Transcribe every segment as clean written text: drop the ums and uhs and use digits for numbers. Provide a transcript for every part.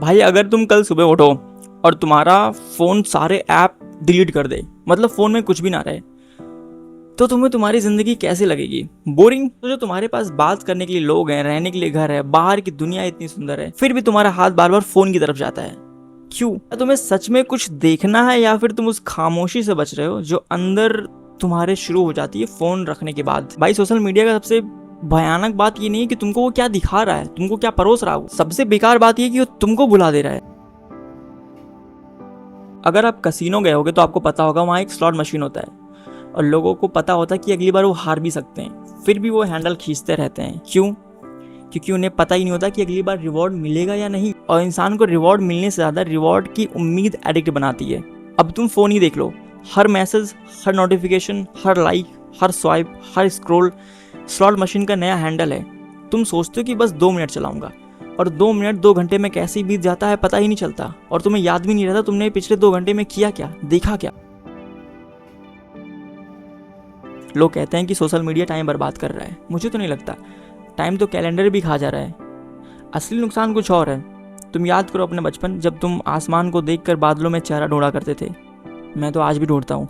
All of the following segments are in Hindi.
भाई अगर तुम कल सुबह उठो और तुम्हारा फ़ोन सारे ऐप डिलीट कर दे, मतलब फ़ोन में कुछ भी ना रहे, तो तुम्हें तुम्हारी ज़िंदगी कैसे लगेगी? बोरिंग। तो जो तुम्हारे पास बात करने के लिए लोग हैं, रहने के लिए घर है, बाहर की दुनिया इतनी सुंदर है, फिर भी तुम्हारा हाथ बार बार फ़ोन की तरफ जाता है। क्यों? क्या तुम्हें सच में कुछ देखना है या फिर तुम उस खामोशी से बच रहे हो जो अंदर तुम्हारे शुरू हो जाती है फ़ोन रखने के बाद? भाई सोशल मीडिया का सबसे भयानक बात ये नहीं है कि तुमको वो क्या दिखा रहा है, तुमको क्या परोस रहा है। सबसे बेकार बात ये कि वो तुमको भुला दे रहा है। अगर आप कसिनो गए होगे तो आपको पता होगा वहाँ एक स्लॉट मशीन होता है और लोगों को पता होता है कि अगली बार वो हार भी सकते हैं, फिर भी वो हैंडल खींचते रहते हैं। क्यों? क्योंकि उन्हें पता ही नहीं होता कि अगली बार रिवॉर्ड मिलेगा या नहीं। और इंसान को रिवॉर्ड मिलने से ज़्यादा रिवॉर्ड की उम्मीद एडिक्ट बनाती है। अब तुम फ़ोन ही देख लो, हर मैसेज, हर नोटिफिकेशन, हर लाइक, हर स्वाइप, हर स्क्रॉल स्लॉट मशीन का नया हैंडल है। तुम सोचते हो कि बस 2 मिनट चलाऊंगा, और 2 मिनट 2 घंटे में कैसे बीत जाता है पता ही नहीं चलता, और तुम्हें याद भी नहीं रहता तुमने पिछले 2 घंटे में किया क्या, देखा क्या। लोग कहते हैं कि सोशल मीडिया टाइम बर्बाद कर रहा है। मुझे तो नहीं लगता, टाइम तो कैलेंडर भी खा जा रहा है। असली नुकसान कुछ और है। तुम याद करो अपने बचपन, जब तुम आसमान को देखकर बादलों में चेहरा ढूंढा करते थे। मैं तो आज भी ढूंढता हूँ।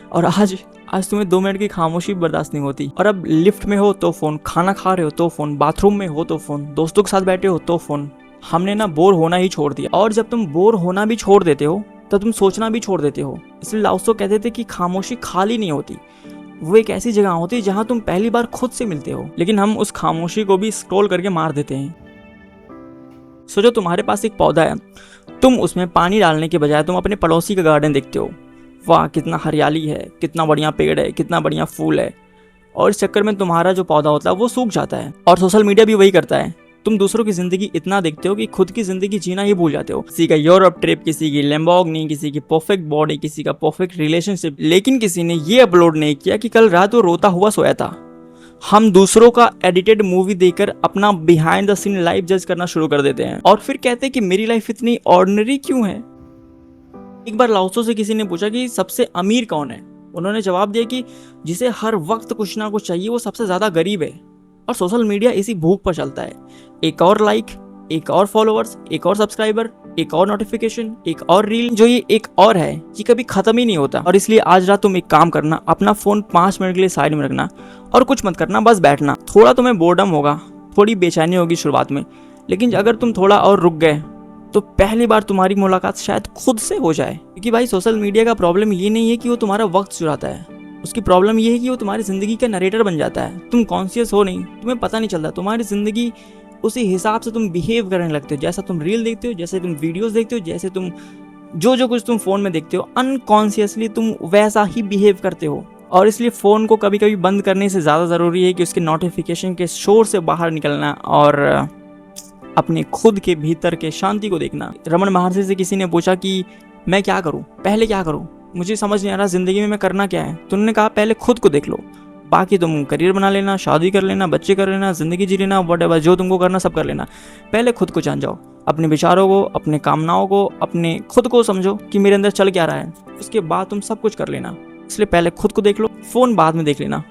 और आज तुम्हें 2 मिनट की खामोशी बर्दाश्त नहीं होती। और अब लिफ्ट में हो तो फ़ोन, खाना खा रहे हो तो फ़ोन, बाथरूम में हो तो फ़ोन, दोस्तों के साथ बैठे हो तो फ़ोन। हमने ना बोर होना ही छोड़ दिया। और जब तुम बोर होना भी छोड़ देते हो तब तुम सोचना भी छोड़ देते हो। इसलिए लाओत्सो कहते थे कि खामोशी खाली नहीं होती, वो एक ऐसी जगह होती है जहां तुम पहली बार खुद से मिलते हो। लेकिन हम उस खामोशी को भी स्क्रॉल करके मार देते हैं। सोचो तुम्हारे पास एक पौधा है, तुम उसमें पानी डालने के बजाय तुम अपने पड़ोसी का गार्डन देखते हो। वाह कितना हरियाली है, कितना बढ़िया पेड़ है, कितना बढ़िया फूल है। और इस चक्कर में तुम्हारा जो पौधा होता है वो सूख जाता है। और सोशल मीडिया भी वही करता है। तुम दूसरों की जिंदगी इतना देखते हो कि खुद की जिंदगी जीना ही भूल जाते हो। किसी का यूरोप ट्रिप, किसी की लैम्बोर्गिनी, किसी की परफेक्ट बॉडी, किसी का परफेक्ट रिलेशनशिप, लेकिन किसी ने ये अपलोड नहीं किया कि कल रात वो रोता हुआ सोया था। हम दूसरों का एडिटेड मूवी देखकर अपना बिहाइंड द सीन लाइफ जज करना शुरू कर देते हैं और फिर कहते हैं कि मेरी लाइफ इतनी ऑर्डिनरी क्यों है। एक बार लाओत्सो से किसी ने पूछा कि सबसे अमीर कौन है। उन्होंने जवाब दिया कि जिसे हर वक्त कुछ ना कुछ चाहिए वो सबसे ज्यादा गरीब है। और सोशल मीडिया इसी भूख पर चलता है। एक और लाइक, एक और फॉलोअर्स, एक और सब्सक्राइबर, एक और नोटिफिकेशन, एक और रील। जो ये एक और है ये कभी खत्म ही नहीं होता। और इसलिए आज रात तुम एक काम करना, अपना फोन 5 मिनट के लिए साइड में रखना और कुछ मत करना, बस बैठना। थोड़ा तुम्हें बोर्डम होगा, थोड़ी बेचैनी होगी शुरुआत में, लेकिन अगर तुम थोड़ा और रुक गए तो पहली बार तुम्हारी मुलाकात शायद खुद से हो जाए। क्योंकि भाई सोशल मीडिया का प्रॉब्लम ये नहीं है कि वो तुम्हारा वक्त चुराता है, उसकी प्रॉब्लम ये है कि वो तुम्हारी जिंदगी का नरेटर बन जाता है। तुम कॉन्शियस हो नहीं, तुम्हें पता नहीं चलता, तुम्हारी जिंदगी उसी हिसाब से तुम बिहेव करने लगते हो। जैसा तुम रील देखते हो, जैसे तुम वीडियोस देखते हो, जैसे तुम जो कुछ तुम फोन में देखते हो, अनकॉन्शियसली तुम वैसा ही बिहेव करते हो। और इसलिए फ़ोन को कभी कभी बंद करने से ज़्यादा ज़रूरी है कि उसके नोटिफिकेशन के शोर से बाहर निकलना और अपने खुद के भीतर के शांति को देखना। रमन महर्षि से किसी ने पूछा कि मैं क्या करूं, पहले क्या करूं, मुझे समझ नहीं आ रहा ज़िंदगी में मैं करना क्या है। तो उन्होंने कहा पहले खुद को देख लो, बाकी तुम करियर बना लेना, शादी कर लेना, बच्चे कर लेना, ज़िंदगी जी लेना, व्हाटएवर जो तुमको करना सब कर लेना। पहले खुद को जान जाओ, अपने विचारों को, अपने कामनाओं को, अपने खुद को समझो कि मेरे अंदर चल क्या रहा है। उसके बाद तुम सब कुछ कर लेना। इसलिए पहले खुद को देख लो, फ़ोन बाद में देख लेना।